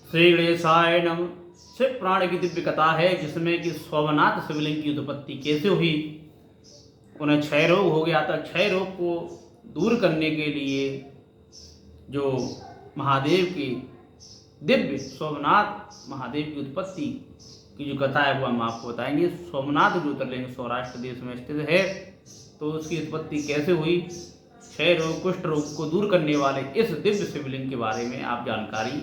श्री गणेशाय नमः। शिव पुराण की दिव्य कथा है जिसमें कि सोमनाथ शिवलिंग की उत्पत्ति कैसे हुई। उन्हें क्षय रोग हो गया था। क्षय रोग को दूर करने के लिए जो महादेव की दिव्य सोमनाथ महादेव की उत्पत्ति की जो कथा है वो हम आपको बताएंगे। सोमनाथ ज्योतिर्लिंग सौराष्ट्र देश में स्थित है, तो उसकी उत्पत्ति कैसे हुई, क्षय रोग कुष्ठ रोग को दूर करने वाले इस दिव्य शिवलिंग के बारे में आप जानकारी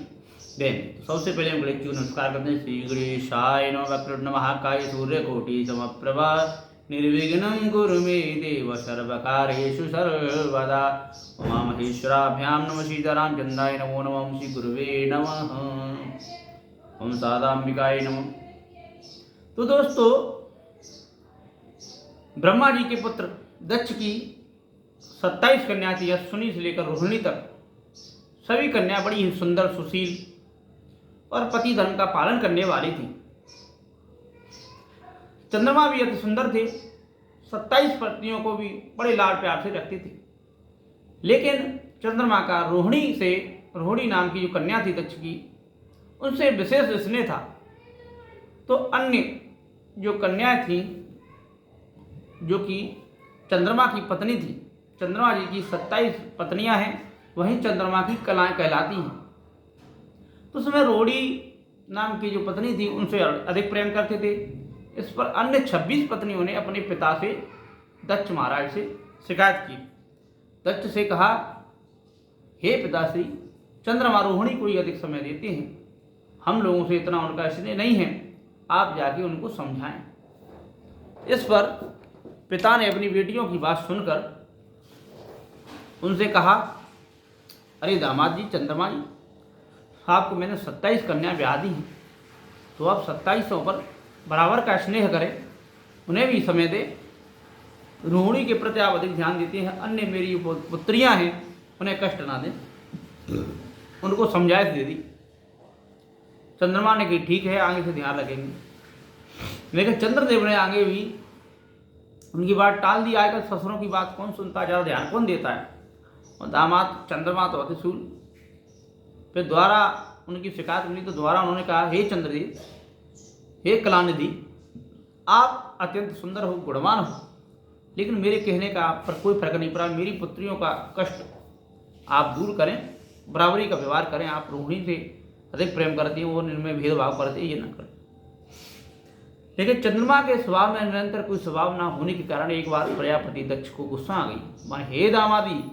दें। तो सबसे पहले हम गणेश जी को नमस्कार करते हैं। श्री गणेशाय नमः। वक्रतुंड महाकाय सूर्यकोटि समप्रभा निर्विघ्नं कुरु मे देव सर्वकार्येषु सर्वदा। उमा महेश्वराभ्यां नमः। सीतारामचन्द्राय नमो नमः। श्री गुरुवे नमः। ओम सादाम्बिकाय नमः। तो दोस्तों, ब्रह्मा जी के पुत्र दक्ष की 27 कन्या थी। अश्विनी से लेकर रोहिणी तक सभी कन्या बड़ी ही सुंदर, सुशील और पति धर्म का पालन करने वाली थी। चंद्रमा भी अति सुंदर थे। 27 पत्नियों को भी बड़े लाड प्यार से रखती थी। लेकिन चंद्रमा का रोहिणी नाम की जो कन्या थी दक्ष की, उनसे विशेष स्नेह था। तो अन्य जो कन्याएं थी जो कि चंद्रमा की पत्नी थी, चंद्रमा जी की 27 पत्नियां हैं, वहीं चंद्रमा की कलाएं कहलाती हैं। तो उसमें रोहिणी नाम की जो पत्नी थी उनसे अधिक प्रेम करते थे। इस पर अन्य 26 पत्नियों ने अपने पिता से, दक्ष महाराज से शिकायत की। दक्ष से कहा, हे पिताश्री, चंद्रमा रोहिणी को ही अधिक समय देते हैं, हम लोगों से इतना उनका स्नेह नहीं है, आप जाके उनको समझाएं। इस पर पिता ने अपनी बेटियों की बात सुनकर उनसे कहा, अरे दामाद जी, चंद्रमा जी, आपको मैंने 27 कन्या ब्याह दी हैं, तो आप 27 पर बराबर का स्नेह करें, उन्हें भी समय दें। रोहिणी के प्रति आप अधिक ध्यान देते हैं, अन्य मेरी पुत्रियां हैं उन्हें कष्ट ना दें, उनको समझाइश दे दी। चंद्रमा ने कही, ठीक है, आगे से ध्यान रखेंगे। लेकिन चंद्रदेव ने आगे भी उनकी बात टाल दी। आजकल ससुरों की बात कौन सुनता है, ज़्यादा ध्यान कौन देता है। और दामाद चंद्रमा तो अतिशूल। फिर दोबारा उनकी शिकायत मिली तो दोबारा उन्होंने कहा, हे चंद्रदेव, हे कलानिधि, आप अत्यंत सुंदर हो, गुणवान हो, लेकिन मेरे कहने का आप पर कोई फर्क नहीं पड़ा। मेरी पुत्रियों का कष्ट आप दूर करें, बराबरी का व्यवहार करें। आप रोहिणी से अधिक प्रेम करती हैं, वो इनमें भेदभाव करते हैं, ये न करें। लेकिन चंद्रमा के स्वभाव में निरंतर कोई स्वभाव ना होने के कारण एक बार प्रजापति दक्ष को गुस्सा आ गई। माने, हे दामादी,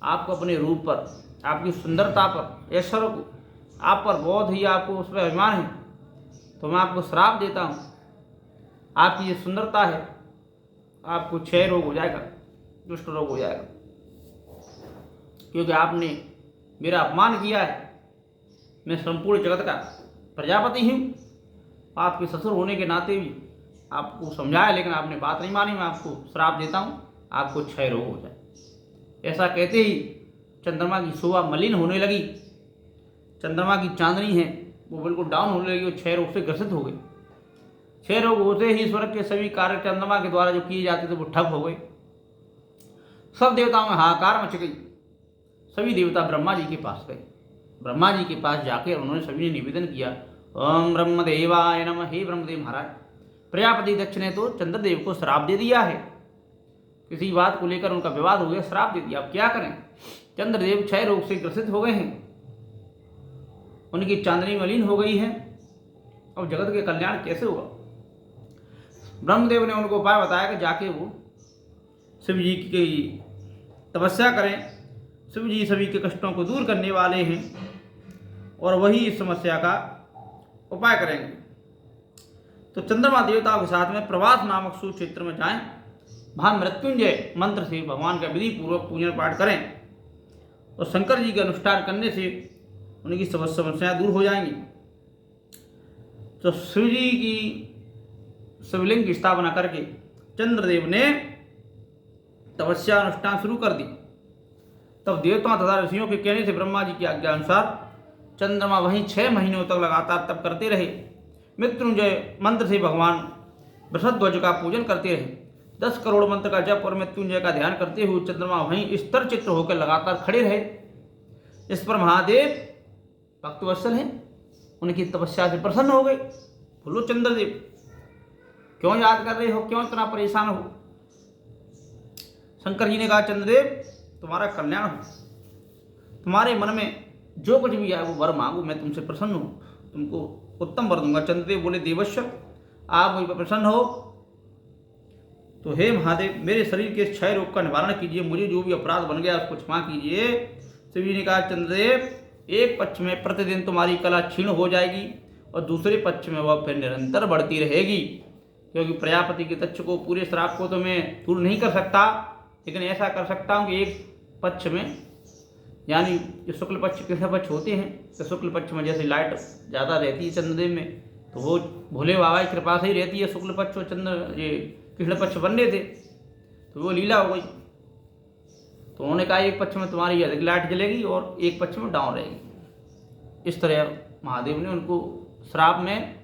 आपको अपने रूप पर, आपकी सुंदरता पर, ऐश्वर्य को, आप पर बहुत ही आपको उस पर अभिमान है, तो मैं आपको श्राप देता हूँ। आपकी ये सुंदरता है, आपको क्षय रोग हो जाएगा, दुष्ट रोग हो जाएगा, क्योंकि आपने मेरा अपमान किया है। मैं संपूर्ण जगत का प्रजापति हूँ। आपके ससुर होने के नाते भी आपको समझाया, लेकिन आपने बात नहीं मानी। मैं आपको श्राप देता हूँ, आपको क्षय रोग हो जाए। ऐसा कहते ही चंद्रमा की शोभा मलिन होने लगी। चंद्रमा की चांदनी है वो बिल्कुल डाउन होने लगी और क्षय रोग से ग्रसित हो गई। क्षय रोग होते ही स्वर्ग के सभी कार्य चंद्रमा के द्वारा जो किए जाते थे वो ठप हो गए। सब देवताओं में हाहाकार मच गई। सभी देवता ब्रह्मा जी के पास गए। ब्रह्मा जी के पास जाकर उन्होंने सभी ने निवेदन किया, ओम ब्रह्मदेवाय नमः। हे ब्रह्मदेव महाराज, प्रजापति दक्ष ने तो चंद्रदेव को श्राप दे दिया है। किसी बात को लेकर उनका विवाद हो गया, श्राप दे दिया, अब क्या करें। चंद्रदेव क्षय रोग से ग्रसित हो गए हैं, उनकी चांदनी मलिन हो गई है, अब जगत के कल्याण कैसे होगा। ब्रह्मदेव ने उनको उपाय बताया कि जाके वो शिव जी की तपस्या करें। शिव जी सभी के कष्टों को दूर करने वाले हैं और वही इस समस्या का उपाय करेंगे। तो चंद्रमा देवताओं के साथ में प्रवास नामक सुक्षेत्र में जाएं, वहाँ मृत्युंजय मंत्र से भगवान का विधि पूर्वक पूजन पाठ करें और शंकर जी के अनुष्ठान करने से उनकी सब समस्याएं दूर हो जाएंगी। तो शिव जी की शिवलिंग की स्थापना करके चंद्रदेव ने तपस्या अनुष्ठान शुरू कर दी। तब देवताओं तथा ऋषियों के कहने से ब्रह्मा जी की आज्ञा अनुसार चंद्रमा वहीं 6 महीनों तक लगातार तप करते रहे। मृत्युंजय मंत्र से भगवान वृषध्वज का पूजन करते रहे। 10 करोड़ मंत्र का जप और मृत्युंजय का ध्यान करते हुए चंद्रमा वहीं स्तर चित्र होकर लगातार खड़े रहे। इस पर महादेव भक्तवत्सल हैं, उनकी तपस्या से प्रसन्न हो गए। बोलो चंद्रदेव, क्यों याद कर रहे हो, क्यों इतना परेशान हो? शंकर जी ने कहा, चंद्रदेव तुम्हारा कल्याण हो, तुम्हारे मन में जो कुछ भी आए वो वर मांगो, मैं तुमसे प्रसन्न हूँ, तुमको उत्तम वर दूंगा। चंद्रदेव बोले, देवेश्वर आप मुझ पर प्रसन्न हो तो हे महादेव मेरे शरीर के क्षय रोग का निवारण कीजिए, मुझे जो भी अपराध बन गया उसको क्षमा कीजिए। शिव जी ने कहा, चंद्रदेव एक पक्ष में प्रतिदिन तुम्हारी कला क्षीण हो जाएगी और दूसरे पक्ष में वह फिर निरंतर बढ़ती रहेगी, क्योंकि प्रजापति के तक्ष को, पूरे श्राप को तो मैं दूर नहीं कर सकता, लेकिन ऐसा कर सकता हूँ कि एक पक्ष में, यानी जो शुक्ल पक्ष कृष्ण पक्ष होते हैं, तो शुक्ल पक्ष में जैसे लाइट ज़्यादा रहती है चंद्रदेव में, तो वो भोले बाबा की कृपा से ही रहती है। शुक्ल पक्ष और ये कृष्ण पक्ष बनने थे, तो वो लीला हो गई। तो उन्होंने कहा एक पक्ष में तुम्हारी अधिक लाइट जलेगी और एक पक्ष में डाउन रहेगी। इस तरह महादेव ने उनको श्राप में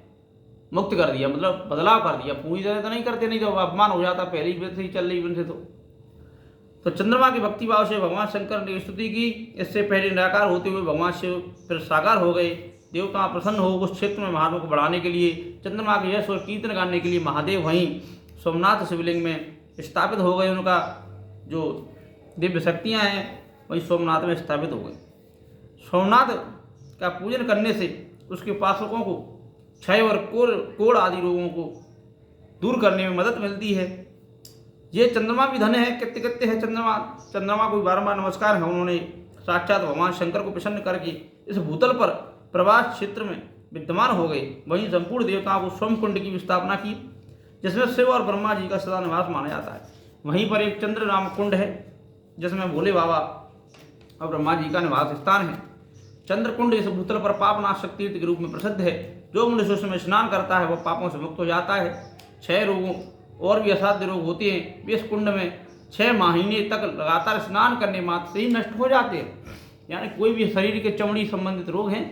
मुक्त कर दिया, मतलब बदलाव कर दिया। पूरी तरह तो नहीं करते, नहीं तो अपमान हो जाता पहले ही वैसे ही चल रही वैसे। तो चंद्रमा के भक्ति भाव से भगवान शंकर ने स्तुति की। इससे पहले निराकार होते हुए भगवान शिव फिर साकार हो गए। देवता प्रसन्न हो उस क्षेत्र में महादेव को बढ़ाने के लिए, चंद्रमा के यश और कीर्तन गाने के लिए महादेव वहीं सोमनाथ शिवलिंग में स्थापित हो गए। उनका जो दिव्य शक्तियाँ हैं वही सोमनाथ में स्थापित हो गई। सोमनाथ का पूजन करने से उसके उपासकों को क्षय और कोढ़ आदि रोगों को दूर करने में मदद मिलती है। ये चंद्रमा भी धन है, कृत्य कृत्य है चंद्रमा को बारंबार नमस्कार है। उन्होंने साक्षात भगवान शंकर को प्रसन्न करके इस भूतल पर प्रवास क्षेत्र में विद्यमान हो गए। वहीं संपूर्ण देवताओं को सोम कुंड की स्थापना की, जिसमें शिव और ब्रह्मा जी का सदा निवास माना जाता है। वहीं पर एक चंद्र नाम कुंड है, जिसमें भोले बाबा और ब्रह्मा जी का निवास स्थान है। चंद्र कुंड इस भूतल पर पापनाशक तीर्थ के रूप में प्रसिद्ध है। जो मनुष्य उसमें स्नान करता है वह पापों से मुक्त हो जाता है। 6 रोगों और भी असाध्य रोग होते हैं, वे इस कुंड में 6 महीने तक लगातार स्नान करने मात्र से ही नष्ट हो जाते हैं। यानी कोई भी शरीर के चमड़ी संबंधित रोग हैं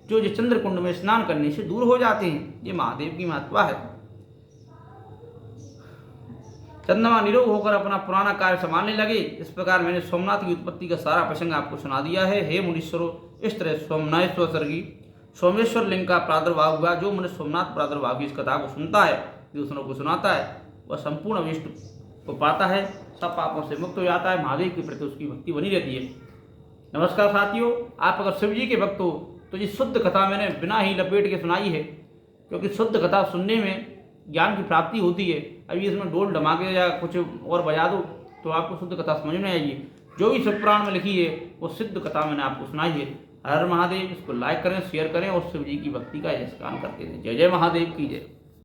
जो चंद्र कुंड में स्नान करने से दूर हो जाते हैं। ये महादेव की महत्ता है। चंद्रमा निरोग होकर अपना पुराना कार्य संभालने लगे। इस प्रकार मैंने सोमनाथ की उत्पत्ति का सारा प्रसंग आपको सुना दिया है। हे मुनीश्वरों, इस तरह सोमनाथेश्वर की सोमेश्वर लिंग का प्रादुर्भाव हुआ। जो मनुष्य सोमनाथ प्रादुर्भाव की इस कथा को सुनता है, दूसरों को सुनाता है, वह संपूर्ण अभिष्ट को पाता है, सब पापों से मुक्त हो जाता है। महादेव के प्रति उसकी भक्ति बनी रहती है। नमस्कार साथियों, आप अगर शिव जी के भक्त हो तो ये शुद्ध कथा मैंने बिना ही लपेट के सुनाई है, क्योंकि शुद्ध कथा सुनने में ज्ञान की प्राप्ति होती है। अभी इसमें ढोल धमाके या कुछ और बजा दो तो आपको शुद्ध कथा समझ में आएगी। जो भी शिव पुराण में लिखी है वो सिद्ध कथा मैंने आपको सुनाई है। हर महादेव। इसको लाइक करें, शेयर करें और शिव जी की भक्ति का यश गान करते रहें। जय जय महादेव की जय।